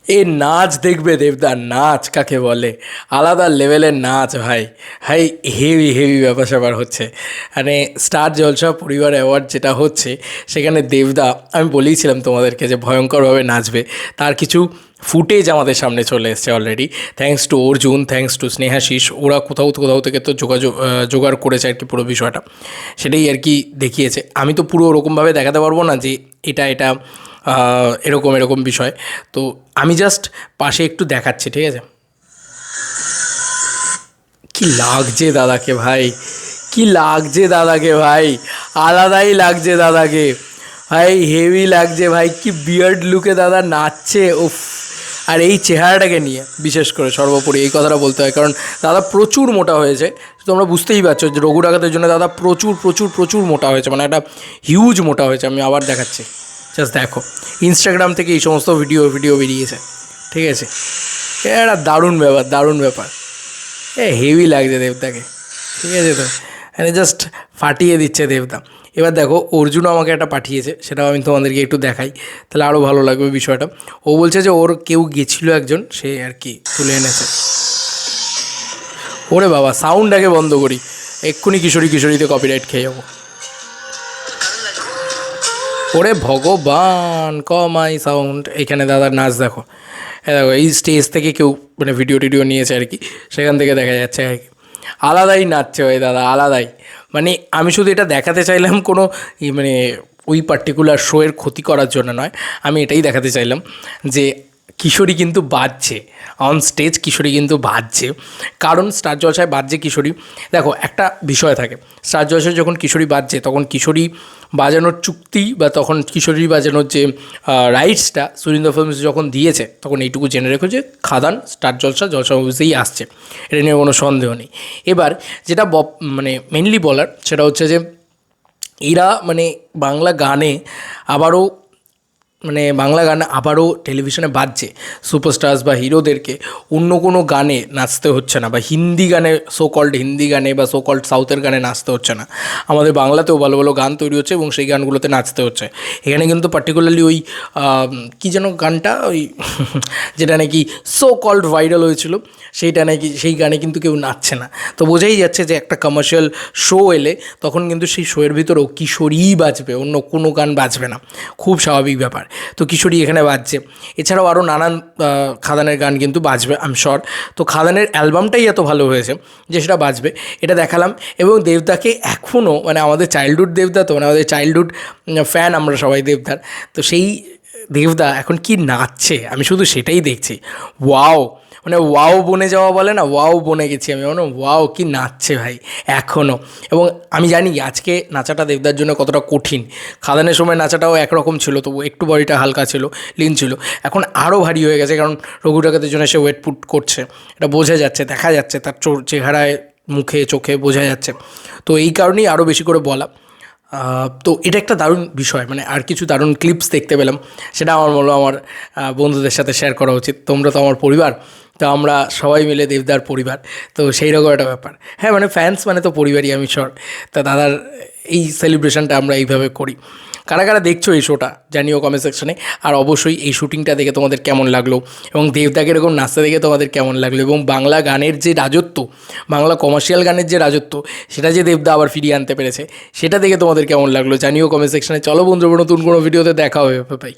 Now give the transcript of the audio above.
এ নাচ দেখবে দেবদার, নাচ কাকে বলে, আলাদা লেভেলের নাচ ভাই। ভাই হেভি হেভি ব্যাপার স্যাপার হচ্ছে। মানে স্টার জলসা পরিবার অ্যাওয়ার্ড যেটা হচ্ছে, সেখানে দেবদা, আমি বলেইছিলাম তোমাদেরকে যে ভয়ঙ্করভাবে নাচবে। তার কিছু ফুটেজ আমাদের সামনে চলে এসছে already. Thanks to Arjun, thanks to Snehashis, ওরা কোথাও কোথাও থেকে তো জোগাড় করেছে আর কি পুরো বিষয়টা। সেটাই আর কি দেখিয়েছে। আমি তো পুরো ওরকমভাবে দেখাতে পারবো না যে এটা এরকম এরকম বিষয়। তো আমি জাস্ট পাশে একটু দেখাচ্ছি, ঠিক আছে? কি লাগছে দাদাকে ভাই, কি লাগছে দাদাকে ভাই, আলাদাই লাগছে দাদাকে ভাই, হেভি লাগছে ভাই। কি বিয়ার্ড লুকে দাদা নাচছে, উফ। আর এই চেহারাটাকে নিয়ে বিশেষ করে সর্বোপরি এই কথাটা বলতে হয়, কারণ দাদা প্রচুর মোটা হয়েছে। তোমরা বুঝতেই পারছো যে রঘু ডাকাতের জন্য দাদা প্রচুর প্রচুর প্রচুর মোটা হয়েছে, মানে একটা হিউজ মোটা হয়েছে। আমি আবার দেখাচ্ছি, জাস্ট দেখো। ইনস্টাগ্রাম থেকে এই সমস্ত ভিডিও ভিডিও বেরিয়েছে, ঠিক আছে? এটা দারুণ ব্যাপার, দারুণ ব্যাপার। হেভি লাগছে দেবতাকে, ঠিক আছে? তো মানে জাস্ট ফাটিয়ে দিচ্ছে দেবতা। এবার দেখো অর্জুনও আমাকে একটা পাঠিয়েছে, সেটাও আমি তোমাদেরকে একটু দেখাই, তাহলে আরও ভালো লাগবে বিষয়টা। ও বলছে যে ওর কেউ গেছিলো একজন, সে আর কি তুলে এনেছে। ওরে বাবা, সাউন্ড আগে বন্ধ করি, এক্ষুনি কিশোরী কিশোরীতে কপিরাইট খেয়ে যাবো। ওরে ভগবান, কমাই সাউন্ড। এখানে দাদার নাচ দেখো, দেখো এই স্টেজ থেকে কেউ মানে ভিডিও টিডিও নিয়েছে আর কি, সেখান থেকে দেখা যাচ্ছে আর কি। আলাদাই নাচছে ওই দাদা, আলাদাই। মানে আমি শুধু এটা দেখাতে চাইলাম কোনো মানে ওই পার্টিকুলার শোয়ের ক্ষতি করার জন্য নয়, আমি এটাই দেখাতে চাইলাম যে কিশোরী কিন্তু বাজছে অন স্টেজ, কিশোরী কিন্তু বাজছে। কারণ স্টার জলসায় বাজছে কিশোরী। দেখো একটা বিষয় থাকে, স্টার জলসায় যখন কিশোরী বাজছে তখন কিশোরী বাজানোর চুক্তি বা তখন কিশোরী বাজানোর যে রাইটসটা সুরিন্দর ফিল্মস যখন দিয়েছে, তখন এইটুকু জেনে রেখো যে খাদান স্টার জলসা জলসা মুভিসেই আসছে, এটা নিয়ে কোনো সন্দেহ নেই। এবার যেটা মানে মেনলি বলার সেটা হচ্ছে যে এরা মানে বাংলা গানে আবারও মানে বাংলা গান আবারও টেলিভিশনে বাজছে। সুপারস্টার্স বা হিরোদেরকে অন্য কোনো গানে নাচতে হচ্ছে না, বা হিন্দি গানে, সো কল্ড হিন্দি গানে বা সো কল্ড সাউথের গানে নাচতে হচ্ছে না। আমাদের বাংলাতেও ভালো ভালো গান তৈরি হচ্ছে এবং সেই গানগুলোতে নাচতে হচ্ছে। এখানে কিন্তু পার্টিকুলারলি ওই কী যেন গানটা, ওই যেটা নাকি সো কল্ড ভাইরাল হয়েছিল, সেইটা নাকি, সেই গানে কিন্তু কেউ নাচছে না। তো বোঝাই যাচ্ছে যে একটা কমার্শিয়াল শো এলে তখন কিন্তু সেই শোয়ের ভিতরেও কিশোরীই বাজবে, অন্য কোনো গান বাজবে না, খুব স্বাভাবিক ব্যাপার। তো কিশোরী এখানে বাজছে, এছাড়াও আরও নানান খাদানের গান কিন্তু বাজবে আই এম শিওর। তো খাদানের অ্যালবামটাই এত ভালো হয়েছে যে সেটা বাজবে, এটা দেখালাম। এবং দেবদাকে এখনও মানে আমাদের চাইল্ডহুড দেবদা, তো মানে আমাদের চাইল্ডহুড ফ্যান আমরা সবাই দেবদার। তো সেই দেবদা এখন কি নাচছে, আমি শুধু সেটাই দেখছি। ওয়াও, মানে ওয়াও বনে যাওয়া বলে না, ওয়াও বনে গেছি আমি, মানে ওয়াও কি নাচছে ভাই এখনও। এবং আমি জানি আজকে নাচাটা দেবদার জন্য কতটা কঠিন। খাদানের সময় নাচাটাও একরকম ছিল, তবু একটু বডিটা হালকা ছিল, লিন ছিল। এখন আরও ভারী হয়ে গেছে, কারণ রঘু ডাকাতের জন্য সে ওয়েট পুট করছে, এটা বোঝা যাচ্ছে, দেখা যাচ্ছে তার চেহারায়, মুখে, চোখে বোঝা যাচ্ছে। তো এই কারণেই আরও বেশি করে বলা। তো এটা একটা দারুণ বিষয়, মানে আর কিছু দারুণ ক্লিপস দেখতে পেলাম, সেটা আমার মনে হলো আমার বন্ধুদের সাথে শেয়ার করা উচিত। তোমরা তো আমার পরিবার, তো আমরা সবাই মিলে দেবদার পরিবার, তো সেই রকম একটা ব্যাপার। হ্যাঁ, মানে ফ্যান্স মানে তো পরিবারই, আমি শিওর। তা দাদার এই সেলিব্রেশনটা আমরা এইভাবে করি। কারা কারা দেখছো এই শোটা জানিও কমেন্ট সেকশনে। আর অবশ্যই এই শুটিংটা দেখে তোমাদের কেমন লাগলো, এবং দেবদাকে এরকম নাচতে দেখে তোমাদের কেমন লাগলো, এবং বাংলা গানের যে রাজত্ব, বাংলা কমার্শিয়াল গানের যে রাজত্ব, সেটা যে দেবদা আবার ফিরিয়ে আনতে পেরেছে, সেটা দেখে তোমাদের কেমন লাগলো জানিও কমেন্ট সেকশনে। চলো বন্ধুরা, নতুন কোনো ভিডিওতে দেখা হবে, ভাই।